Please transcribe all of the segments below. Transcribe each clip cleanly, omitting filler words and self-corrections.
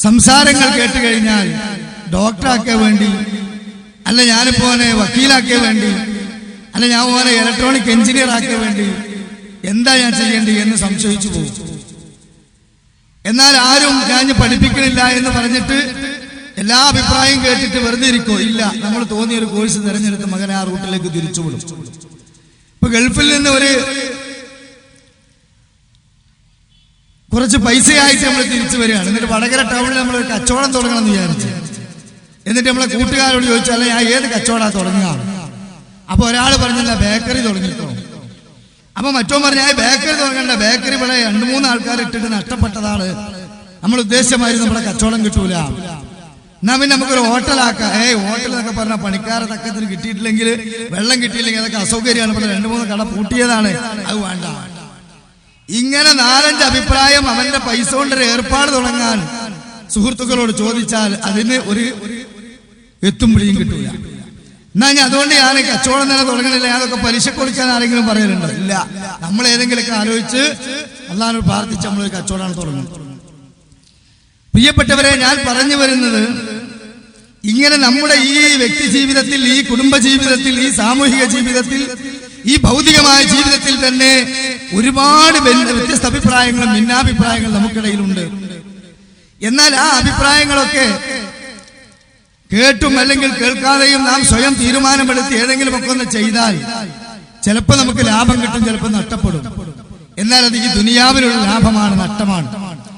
സംസാരങ്ങൾ കേട്ട് കഴിഞ്ഞാൽ ഡോക്ടറാക്കാൻ വേണ്ടി, അല്ല ഞാനിപ്പോ അവനെ വക്കീലാക്കാൻ വേണ്ടി, അല്ല ഞാൻ അവനെ ഇലക്ട്രോണിക് എഞ്ചിനീയർ ആക്കാൻ വേണ്ടി എന്താ ഞാൻ ചെയ്യേണ്ടത് എന്ന് സംശയിച്ചു പോകും. എന്നാൽ ആരും ഞാൻ പഠിപ്പിക്കണില്ല എന്ന് പറഞ്ഞിട്ട് എല്ലാ അഭിപ്രായം കേട്ടിട്ട് വെറുതെ ഇരിക്കോ? ഇല്ല, നമ്മൾ തോന്നിയ ഒരു കോഴ്സ് തിരഞ്ഞെടുത്ത് മകനെ ആ റൂട്ടിലേക്ക് തിരിച്ചുവിടും. ഇപ്പൊ ഗൾഫിൽ നിന്ന് കുറച്ച് പൈസയായിട്ട് നമ്മൾ തിരിച്ചു വരികയാണ്. എന്നിട്ട് വടകര ടൗണിൽ നമ്മൾ ഒരു കച്ചവടം തുടങ്ങണം എന്ന് വിചാരിച്ചു. എന്നിട്ട് നമ്മളെ കൂട്ടുകാരോട് ചോദിച്ചു, അല്ല ഞാൻ ഏത് കച്ചവടം തുടങ്ങുക? അപ്പൊ ഒരാൾ പറഞ്ഞില്ല, ബേക്കറി തുടങ്ങിക്കോ. അപ്പൊ മറ്റോ പറഞ്ഞ ബേക്കറി തുടങ്ങണ്ട, ബേക്കറി ഇവിടെ 2-3 ആൾക്കാർ ഇട്ടിട്ട് നഷ്ടപ്പെട്ടതാണ്, നമ്മൾ ഉദ്ദേശമായിരുന്നു നമ്മുടെ കച്ചവടം കിട്ടൂല, എന്നാ പിന്നെ നമുക്കൊരു ഹോട്ടലാക്കാം. ഹോട്ടൽ എന്നൊക്കെ പറഞ്ഞാൽ പണിക്കാരെ തക്കത്തിന് കിട്ടിയിട്ടില്ലെങ്കിൽ, വെള്ളം കിട്ടിയില്ലെങ്കിൽ അതൊക്കെ അസൗകര്യമാണ്, ഇവിടെ 2-3 കട പൂട്ടിയതാണ്, അത് വേണ്ട. ഇങ്ങനെ 4-5 അഭിപ്രായം അവന്റെ പൈസ കൊണ്ടൊരു ഏർപ്പാട് തുടങ്ങാൻ സുഹൃത്തുക്കളോട് ചോദിച്ചാൽ അതിന് ഒരു എത്തും പിടിയും കിട്ടൂല. എന്നാ ഞാൻ അതുകൊണ്ട് ഞാൻ കച്ചവടം തന്നെ തുടങ്ങണില്ല, അതൊക്കെ പലിശ കൊടുക്കാൻ ആരെങ്കിലും പറയലുണ്ടോ? ഇല്ല, നമ്മൾ ഏതെങ്കിലുമൊക്കെ ആലോചിച്ച് അല്ലാഹുവിനോട് പ്രാർത്ഥിച്ച് നമ്മളൊരു കച്ചവടമാണ് തുടങ്ങുന്നത്. പ്രിയപ്പെട്ടവരെ, ഞാൻ പറഞ്ഞു വരുന്നത്, ഇങ്ങനെ നമ്മുടെ ഈ വ്യക്തി ജീവിതത്തിൽ, ഈ കുടുംബ ജീവിതത്തിൽ, ഈ സാമൂഹിക ജീവിതത്തിൽ, ഈ ഭൗതികമായ ജീവിതത്തിൽ തന്നെ ഒരുപാട് വ്യത്യസ്ത അഭിപ്രായങ്ങളും ഭിന്നാഭിപ്രായങ്ങളും നമുക്കിടയിലുണ്ട്. എന്നാൽ ആ അഭിപ്രായങ്ങളൊക്കെ കേട്ടും അല്ലെങ്കിൽ കേൾക്കാതെയും നാം സ്വയം തീരുമാനമെടുത്ത് ഏതെങ്കിലുമൊക്കെ ഒന്ന് ചെയ്താൽ ചിലപ്പോൾ നമുക്ക് ലാഭം കിട്ടും, ചിലപ്പോൾ നഷ്ടപ്പെടും. എന്നാൽ അത് ഈ ദുനിയാവിലുള്ള ലാഭമാണ്, നഷ്ടമാണ്,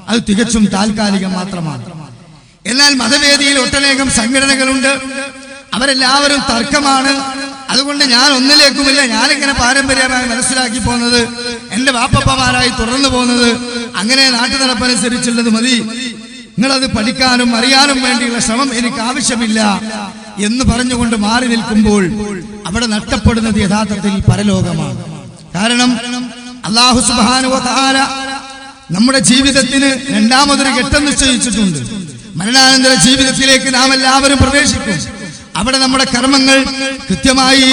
അത് തികച്ചും താൽക്കാലികം മാത്രമാണ്. എന്നാൽ മതവേദിയിൽ ഒട്ടനേകം സംഘടനകളുണ്ട്, അവരെല്ലാവരും തർക്കമാണ്. അതുകൊണ്ട് ഞാൻ ഒന്നിലേക്കുമില്ല, ഞാനിങ്ങനെ പാരമ്പര്യമായി മനസ്സിലാക്കി പോകുന്നത്, എന്റെ വാപ്പപ്പമാരായി തുടർന്നു പോകുന്നത്, അങ്ങനെ നാട്ടു നടപ്പനുസരിച്ചുള്ളത് മതി, നിങ്ങളത് പഠിക്കാനും അറിയാനും വേണ്ടിയുള്ള ശ്രമം എനിക്ക് ആവശ്യമില്ല എന്ന് പറഞ്ഞുകൊണ്ട് മാറി നിൽക്കുമ്പോൾ അവിടെ നഷ്ടപ്പെടുന്നത് യഥാർത്ഥത്തിൽ പരലോകമാണ്. കാരണം അല്ലാഹു സുബ്ഹാനഹു വ തആല നമ്മുടെ ജീവിതത്തിന് രണ്ടാമതൊരു ഘട്ടം നിശ്ചയിച്ചിട്ടുണ്ട്. മരണാനന്തര ജീവിതത്തിലേക്ക് നാം എല്ലാവരും പ്രവേശിക്കും. അവിടെ നമ്മുടെ കർമ്മങ്ങൾ കൃത്യമായി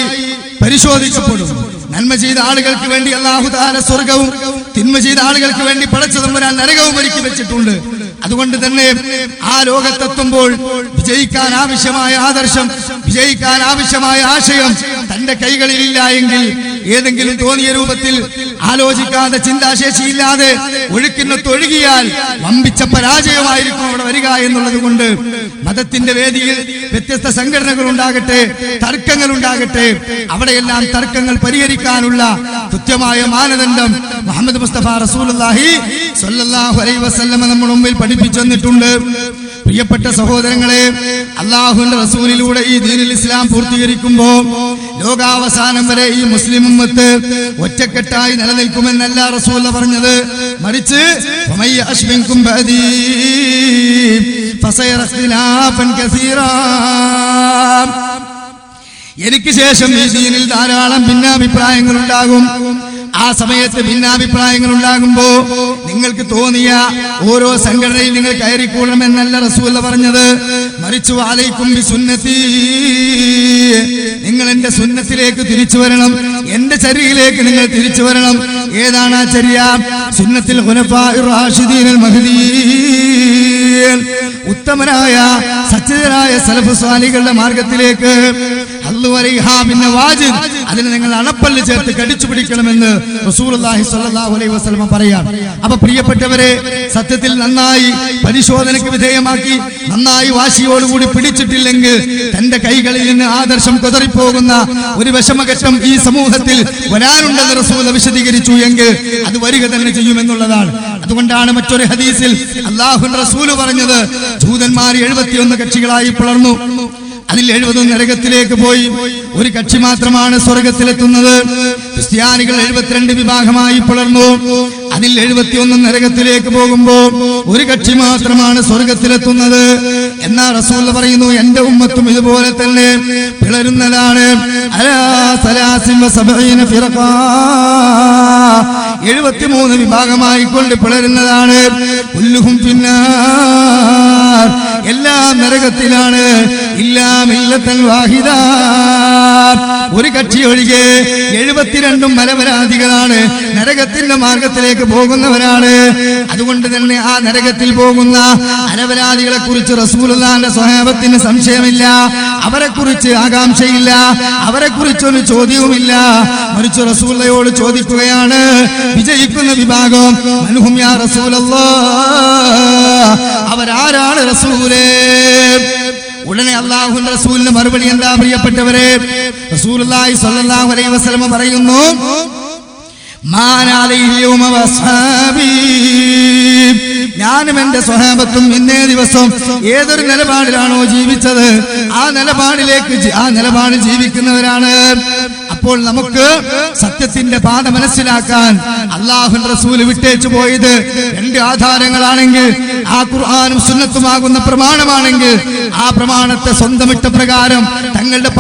പരിശോധിക്കപ്പെടും. നന്മ ചെയ്ത ആളുകൾക്ക് വേണ്ടി അല്ലാഹു തആല സ്വർഗവും, തിന്മ ചെയ്ത ആളുകൾക്ക് വേണ്ടി പടച്ച തമ്പുരാൻ നരകവും ഒരുക്കി വെച്ചിട്ടുണ്ട്. അതുകൊണ്ട് തന്നെ ആ ലോകത്തെത്തുമ്പോൾ വിജയിക്കാൻ ആവശ്യമായ ആദർശം, വിജയിക്കാൻ ആവശ്യമായ ആശയം തന്റെ കൈകളിലില്ല എങ്കിൽ, ഏതെങ്കിലും തോന്നിയ രൂപത്തിൽ ആലോചിക്കാതെ ചിന്താശേഷിയില്ലാതെ ഒഴുക്കിനൊത്ത് ഒഴുകിയാൽ വമ്പിച്ച പരാജയമായിരിക്കും അവിടെ വരിക എന്നുള്ളത് കൊണ്ട് മതത്തിന്റെ വേദിയിൽ വ്യത്യസ്ത സംഘടനകൾ ഉണ്ടാകട്ടെ, തർക്കങ്ങൾ ഉണ്ടാകട്ടെ, അവിടെയെല്ലാം തർക്കങ്ങൾ പരിഹരിക്കാനുള്ള കൃത്യമായ മാനദണ്ഡം മുഹമ്മദ് മുസ്തഫ റസൂലുള്ളാഹി സ്വല്ലല്ലാഹു അലൈഹി വസല്ലം നമ്മുടെ മുമ്പിൽ പഠിപ്പിച്ചു തന്നിട്ടുണ്ട്. പ്രിയപ്പെട്ട സഹോദരങ്ങളെ, അല്ലാഹുവിന്റെ റസൂലിലൂടെ ഈ ദീനുൽ ഇസ്ലാം പൂർത്തീകരിക്കുമ്പോൾ ലോകാവസാനം വരെ ഈ മുസ്ലിം ഉമ്മത്ത് ഒറ്റക്കെട്ടായി നിലനിൽക്കുമെന്നല്ല റസൂൽ പറഞ്ഞത്, മറിച്ച് വമയ്യശ്മിൻകും ബഅദീ ഫസയറ ഇഖ്തിലാഫൻ കസീറാ, എനിക്ക് ശേഷം ഈ ദീനിൽ ധാരാളം ഭിന്നാഭിപ്രായങ്ങൾ ഉണ്ടാകും. ആ സമയത്ത് ഭിന്നാഭിപ്രായങ്ങൾ ഉണ്ടാകുമ്പോ നിങ്ങൾക്ക് തോന്നിയ ഓരോ സംഘടനയിൽ നിങ്ങൾ കയറിക്കൂടണമെന്നല്ല റസൂൽ പറഞ്ഞത്, മറിച്ചു അലൈക്കും ബിസുന്നതി, നിങ്ങൾ എന്റെ സുന്നത്തിലേക്ക് തിരിച്ചു വരണം, എന്റെ ചര്യയിലേക്ക് നിങ്ങൾ തിരിച്ചു വരണം. ഏതാണ് ആ ചര്യ? സുന്നത്തിൽ ഖുലഫാഇർ റാഷിദീൻ മഹ്ദിയീൻ, ഉത്തമരായ സച്ചരിതരായ സലഫ് സ്വാലികളുടെ മാർഗത്തിലേക്ക്. പിന്നെ വാജിദ്, അതിന് നിങ്ങൾ അണപ്പല്ല് ചേർത്ത് കടിച്ചു പിടിക്കണമെന്ന് റസൂലുള്ളാഹി സ്വല്ലല്ലാഹു അലൈഹി വസല്ലം പറയാം. അപ്പൊ പ്രിയപ്പെട്ടവരെ, സത്യത്തിൽ നന്നായി പരിശോധനയ്ക്ക് വിധേയമാക്കി നന്നായി വാശിയോടുകൂടി പിടിച്ചിട്ടില്ലെങ്കിൽ തന്റെ കൈകളിൽ നിന്ന് ആദർശം കുതറിപ്പോകുന്ന ഒരു വിഷമഘട്ടം ഈ സമൂഹത്തിൽ വരാനുണ്ടെന്ന് റസൂൽ വിശദീകരിച്ചു എങ്കിൽ അത് വരിക തന്നെ ചെയ്യുമെന്നുള്ളതാണ്. അതുകൊണ്ടാണ് മറ്റൊരു ഹദീസിൽ അല്ലാഹുവിന്റെ റസൂൽ പറഞ്ഞത്, ജൂതന്മാർ 71 കക്ഷികളായി പിളർന്നു, അതിൽ 70 നരകത്തിലേക്ക് പോയി, ഒരു കക്ഷി മാത്രമാണ് സ്വർഗത്തിലെത്തുന്നത്. ക്രിസ്ത്യാനികൾ 72 വിഭാഗമായി പിളർന്നു, അതിൽ 71 നരകത്തിലേക്ക് പോകുമ്പോ ഒരു കക്ഷി മാത്രമാണ് സ്വർഗത്തിലെത്തുന്നത്. എന്നാ റസൂൽ പറയുന്നു, എന്റെ ഉമ്മത്തും ഇതുപോലെ തന്നെ പിളരുന്നതാണ്. 73 വിഭാഗമായി കൊണ്ട് പിളരുന്നതാണ്. കുല്ലുഹും ഫിന്നാർ, എല്ലാം നരകത്തിലാണ്. ഇല്ലാ മില്ലത്തൻ വാഹിദ, ഒരു കക്ഷി ഒഴികെ 72 മലപരാധികളാണ്, നരകത്തിന്റെ മാർഗത്തിലേക്ക് പോകുന്നവരാണ്. അതുകൊണ്ട് തന്നെ ആ നരകത്തിൽ പോകുന്ന അലപരാധികളെ കുറിച്ച് റസൂലുള്ളാഹിന്റെ സ്വഹാബത്തിന് സംശയമില്ല, അവരെ കുറിച്ച് ആകാംക്ഷയില്ല, അവരെ കുറിച്ചൊരു ചോദ്യവുമില്ല. മറിച്ച് റസൂലുള്ളാഹിയോട് ചോദിക്കുകയാണ് വിജയിക്കുന്ന വിഭാഗം, മൻഹും യാ റസൂലല്ലാഹ്, അവരാരാണ് റസൂലേ? ഉടനെ അല്ലാഹുവിന്റെ റസൂലിന്റെ മറുപടി എന്താ പ്രിയപ്പെട്ടവരെ? റസൂലുള്ളാഹി സ്വല്ലല്ലാഹു അലൈഹി വസല്ലം പറയുന്നു, ഞാനും എന്റെ സ്വഹാബത്തും ഇന്നേ ദിവസം ഏതൊരു നിലപാടിലാണോ ജീവിച്ചത് ആ നിലപാടിൽ ജീവിക്കുന്നവരാണ്. അപ്പോൾ നമുക്ക് സത്യത്തിന്റെ പാത മനസ്സിലാക്കാൻ അല്ലാഹുവിന്റെ റസൂൽ വിട്ടേച്ചു പോയത് 2 ആധാരങ്ങളാണെങ്കിൽ, ആ ഖുർആനും സുന്നത്തുമാകുന്ന പ്രമാണമാണെങ്കിൽ ആ പ്രമാണത്തെ സ്വന്തമിട്ട പ്രകാരം തങ്ങളുടെ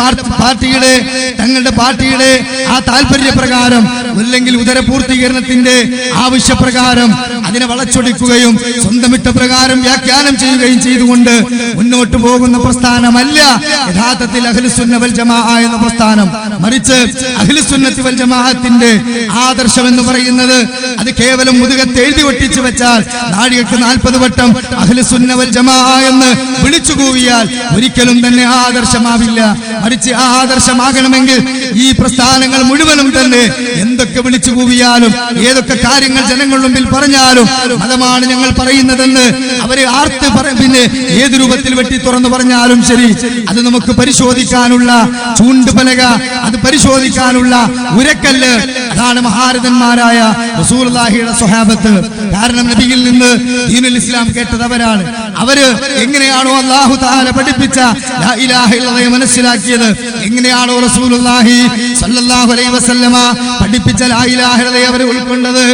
പാർട്ടിയുടെ ആ താല്പര്യപ്രകാരം അല്ലെങ്കിൽ ഉദരപൂർത്തീകരണത്തിന്റെ ആവശ്യപ്രകാരം അതിനെ വളച്ചൊടിക്കുകയും സ്വന്തമിട്ട പ്രകാരം വ്യാഖ്യാനം ചെയ്യുകയും ചെയ്തുകൊണ്ട് മുന്നോട്ട് പോകുന്ന പ്രസ്ഥാനമല്ല യഥാർത്ഥത്തിൽ അഹ്ലുസുന്ന വൽ ജമാഅ എന്ന പ്രസ്ഥാനം. മറിച്ച് അഹ്ലുസുന്നത്തി വൽ ജമാഅത്തിന്റെ ആദർശം എന്ന് പറയുന്നത് അത് കേവലം മുതുകത്ത് എഴുതി ഒട്ടിച്ചു വെച്ചാൽ നാഴികക്ക് 40 വട്ടം അഹ്ലുസുന്ന വൽ ജമാഅ എന്ന് വിളിച്ചു കൂവിയാൽ ഒരിക്കലും തന്നെ ആദർശമാവില്ല. മറിച്ച് ആ ആദർശമാകണമെങ്കിൽ ഈ പ്രസ്ഥാനങ്ങൾ മുഴുവനും തന്നെ എന്തൊക്കെ വിളിച്ചു കൂവിയാലും ഏതൊക്കെ കാര്യങ്ങൾ ജനങ്ങളുടെ മുമ്പിൽ പറഞ്ഞാലും മതമാണ് ഞങ്ങൾ പറയുന്നതെന്ന് അവരെ ആർത്ത് പിന്നെ ഏത് രൂപത്തിൽ വെട്ടി തുറന്നു പറഞ്ഞാലും ശരി, അത് നമുക്ക് പരിശോധിക്കാനുള്ള ചൂണ്ടുപലക, അത് പരിശോധിക്കാനുള്ള ഉരക്കല്ല്, അതാണ് മഹാരഥന്മാരായ റസൂലുള്ളാഹിയുടെ സ്വഹാബത്ത്. കാരണം നബിയിൽ നിന്ന് ദീനുൽ ഇസ്ലാം കേട്ടത് അവരാണ്. അവര് എങ്ങനെയാണോ അല്ലാഹു തആല പഠിപ്പിച്ച ലാ ഇലാഹ ഇല്ലല്ലാഹ് മനസ്സിലാക്കിയത്, എങ്ങനെയാണോ റസൂലുള്ളാഹി സ്വല്ലല്ലാഹു അലൈഹി വസല്ലമ പഠിപ്പിച്ച ലാ ഇലാഹ ഇല്ലല്ലാഹ് അവർ ഉൾക്കൊണ്ടത്,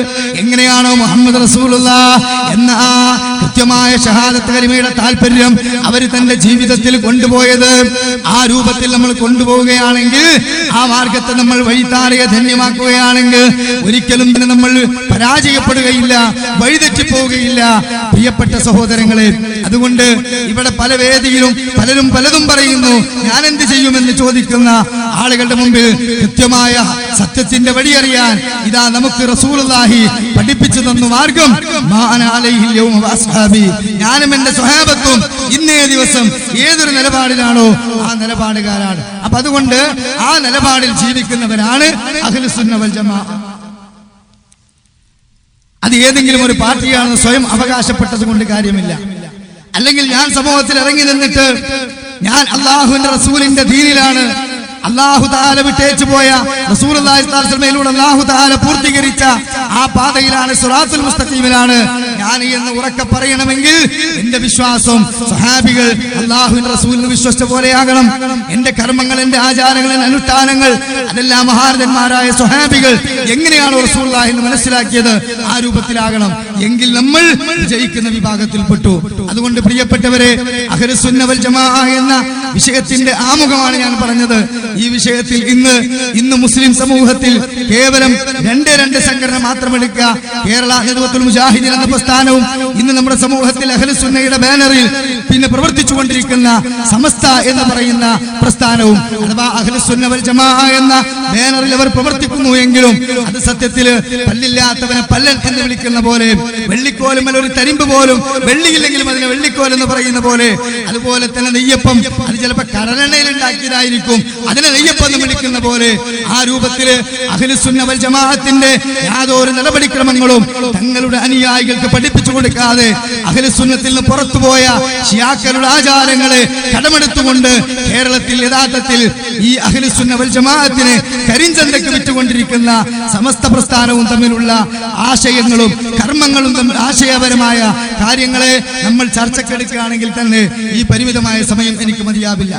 എങ്ങനെയാണോ മുഹമ്മദ് റസൂലുള്ളാഹ് എന്ന ആ കൃത്യമായ ഷഹാദത്ത് കലിമയുടെ താല്പര്യം അവർ തന്റെ ജീവിതത്തിൽ കൊണ്ടുപോയത്, ആ രൂപത്തിൽ നമ്മൾ കൊണ്ടുപോവുകയാണെങ്കിൽ, ആ മാർഗത്തെ നമ്മൾ വഴിത്താറിയ ധന്യമാക്കുകയാണെങ്കിൽ ഒരിക്കലും തന്നെ നമ്മൾ പരാജയപ്പെടുകയില്ല, വഴിതെറ്റിപ്പോവുകയില്ല. പ്രിയപ്പെട്ട സഹോദരങ്ങളെ, അതുകൊണ്ട് ഇവിടെ പല വേദിയിലും പലരും പലതും പറയുന്നു. ഞാൻ എന്ത് ചെയ്യുമെന്ന് ചോദിക്കുന്ന ആളുകളുടെ മുമ്പിൽ കൃത്യമായ സത്യത്തിന്റെ വഴിയറിയാൻ ഇതാ നമുക്ക് റസൂലുള്ളാഹി പഠിപ്പിച്ചു തന്നു മാർഗം. ഞാനും എന്റെ സ്വഹാബത്തും ഇന്നേ ദിവസം ഏതൊരു നിലപാടിലാണോ ആ നിലപാടുകാരാണ്. അപ്പൊ അതുകൊണ്ട് ആ നിലപാടിൽ ജീവിക്കുന്നവരാണ് അഹ്ലുസുന്ന വൽ ജമാഅ. അത് ഏതെങ്കിലും ഒരു പാർട്ടിയാണെന്ന് സ്വയം അവകാശപ്പെട്ടത് കൊണ്ട് കാര്യമില്ല. അല്ലെങ്കിൽ ഞാൻ സമൂഹത്തിൽ ഇറങ്ങി നിന്നിട്ട് ഞാൻ അല്ലാഹുവിന്റെ റസൂലിന്റെ ദീനിലാണ്, അല്ലാഹു തആല വിട്ടേച്ചു പോയ റസൂലുള്ളാഹി സ്വല്ലല്ലാഹു അലൈഹി വസല്ലമയിലൂടെ അല്ലാഹു തആല പൂർത്തീകരിച്ച ആ പാതയിലാണ്, സിറാത്തുൽ മുസ്തഖീമിലാണ് ഞാൻ എന്ന് ഉറക്കെ പറയണമെങ്കിൽ എന്റെ വിശ്വാസം സ്വഹാബികൾ അല്ലാഹുവിന്റെ റസൂലിനെ വിശ്വസിച്ച പോലെയാകണം. എന്റെ കർമ്മങ്ങൾ, എന്റെ ആചാരങ്ങൾ, എന്റെ അനുഷ്ഠാനങ്ങൾ അതെല്ലാം മഹാരഥന്മാരായ സ്വഹാബികൾ എങ്ങനെയാണോ റസൂലുള്ളാഹി എന്ന് മനസ്സിലാക്കിയത് ആ രൂപത്തിലാകണം. എങ്കിൽ നമ്മൾ ജയിക്കുന്ന വിഭാഗത്തിൽപ്പെട്ടു. അതുകൊണ്ട് പ്രിയപ്പെട്ടവരെ, അഹ്ലുസുന്ന വൽ ജമാഅ എന്ന വിഷയത്തിന്റെ ആമുഖമാണ് ഞാൻ പറഞ്ഞത്. ഈ വിഷയത്തിൽ ഇന്ന് മുസ്ലിം സമൂഹത്തിൽ കേവലം 2 സംഘടന മാത്രം എടുക്കുക. കേരള നദ്വത്തുൽ മുജാഹിദീൻ എന്ന പ്രസ്ഥാനവും ഇന്ന് നമ്മുടെ സമൂഹത്തിൽ അഹ്ലുസുന്നയുടെ ബാനറിൽ പിന്നെ പ്രവർത്തിച്ചുകൊണ്ടിരിക്കുന്ന സമസ്ത എന്ന് പറയുന്ന പ്രസ്ഥാനവും, അഥവാ അഹ്ലുസുന്ന വൽ ജമാഅ എന്ന ബാനറിൽ അവർ പ്രവർത്തിക്കുന്നു എങ്കിലും അത് സത്യത്തിൽ പല്ലില്ലാത്തവനെ പല്ലൻ എന്ന് വിളിക്കുന്ന പോലെ, വെള്ളിക്കോലും ഒരു തരിമ്പ് പോലും വെള്ളിയില്ലെങ്കിലും അതിനെ വെള്ളിക്കോൽ എന്ന് പറയുന്ന പോലെ, അതുപോലെ തന്നെ നെയ്യപ്പം അത് ചിലപ്പോൾ കടലെണ്ണയിൽ ഉണ്ടാക്കിയതായിരിക്കും, അതിനെ നെയ്യപ്പം എന്ന് വിളിക്കുന്ന പോലെ ആ രൂപത്തില് അഹ്ലുസുന്ന വൽ ജമാഅത്തിന്റെ യാതൊരു നടപടിക്രമങ്ങളും തങ്ങളുടെ അനുയായികൾക്ക് പഠിപ്പിച്ചു കൊടുക്കാതെ അഹ്ലുസുന്നത്തിൽ നിന്ന് പുറത്തുപോയ ശിയാക്കളുടെ ആചാരങ്ങളെ കടമെടുത്തുകൊണ്ട് കേരളത്തിൽ യഥാർത്ഥത്തിൽ ഈ അഹ്ലുസുന്ന വൽ ജമാഅത്തിനെ കരിഞ്ചന്തയ്ക്ക് വിറ്റുകൊണ്ടിരിക്കുന്ന സമസ്ത പ്രസ്ഥാനവും തമ്മിലുള്ള ആശയങ്ങളും കർമ്മങ്ങളും തമ്മിൽ ആശയപരമായ കാര്യങ്ങളെ നമ്മൾ ചർച്ചക്കെടുക്കുകയാണെങ്കിൽ തന്നെ ഈ പരിമിതമായ സമയം എനിക്ക് മതിയാവില്ല.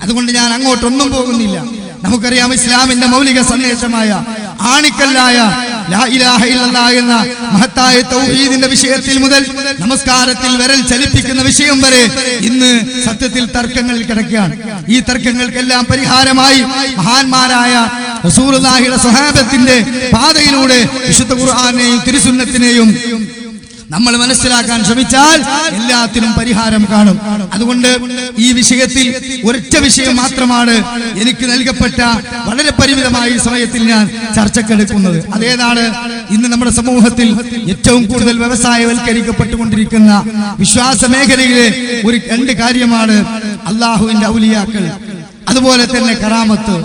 അതുകൊണ്ട് ഞാൻ അങ്ങോട്ടൊന്നും പോകുന്നില്ല. നമുക്കറിയാം, ഇസ്ലാമിന്റെ മൗലിക സന്ദേശമായ ആണിക്കല്ലായ ലാ ഇലാഹ ഇല്ലല്ലാഹ് എന്ന മഹത്തായ തൗഹീദിന്റെ വിഷയത്തിൽ മുതൽ നമസ്കാരത്തിൽ വിരൽ ചലിപ്പിക്കുന്ന വിഷയം വരെ ഇന്ന് സത്യത്തിൽ തർക്കങ്ങളിൽ കിടക്കുകയാണ്. ഈ തർക്കങ്ങൾക്കെല്ലാം പരിഹാരമായി മഹാന്മാരായ റസൂലുള്ളാഹിയുടെ സ്വഹാബത്തിന്റെ പാതയിലൂടെ വിശുദ്ധ ഖുർആനെയും തിരുസുന്നത്തിനെയും നമ്മൾ മനസ്സിലാക്കാൻ ശ്രമിച്ചാൽ എല്ലാത്തിനും പരിഹാരം കാണും. അതുകൊണ്ട് ഈ വിഷയത്തിൽ ഒരൊറ്റ വിഷയം മാത്രമാണ് എനിക്ക് നൽകപ്പെട്ട വളരെ പരിമിതമായ ഈ സമയത്തിൽ ഞാൻ ചർച്ചക്കെടുക്കുന്നത്. അതേതാണ്? ഇന്ന് നമ്മുടെ സമൂഹത്തിൽ ഏറ്റവും കൂടുതൽ വ്യവസായവൽക്കരിക്കപ്പെട്ടുകൊണ്ടിരിക്കുന്ന വിശ്വാസ മേഖലയിലെ രണ്ട് കാര്യമാണ് അള്ളാഹുവിന്റെ ഔലിയാക്കൾ, അതുപോലെ തന്നെ കറാമത്ത്.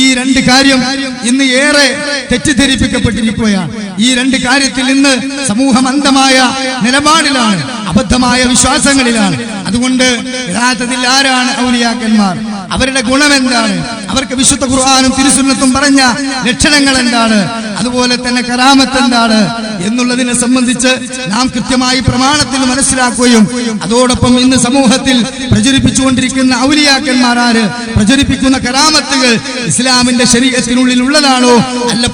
ഈ രണ്ട് കാര്യം ഇന്ന് ഏറെ തെറ്റിദ്ധരിപ്പിക്കപ്പെട്ടിരിക്കുകയാണ്. ഈ രണ്ട് കാര്യത്തിൽ ഇന്ന് സമൂഹം അന്ധമായ നിലപാടിലാണ്, അബദ്ധമായ വിശ്വാസങ്ങളിലാണ്. അതുകൊണ്ട് യഥാർത്ഥത്തിൽ ആരാണ് ഔലിയാക്കന്മാർ? അവരുടെ ഗുണം എന്താണ്? അവർക്ക് വിശുദ്ധ ഖുർആനും തിരുസുന്നത്തും പറഞ്ഞ ലക്ഷണങ്ങൾ എന്താണ്? അതുപോലെ തന്നെ കറാമത്ത് എന്താണ് എന്നുള്ളതിനെ സംബന്ധിച്ച് നാം കൃത്യമായി പ്രമാണത്തിൽ മനസ്സിലാക്കുകയും അതോടൊപ്പം ഇന്ന് സമൂഹത്തിൽ പ്രചരിപ്പിച്ചുകൊണ്ടിരിക്കുന്ന ഔലിയാക്കന്മാർ ആര്, പ്രചരിപ്പിക്കുന്ന കറാമത്തുകൾ ഇസ്ലാമിന്റെ ശരീഅത്തിനുള്ളിൽ ഉള്ളതാണോ അല്ല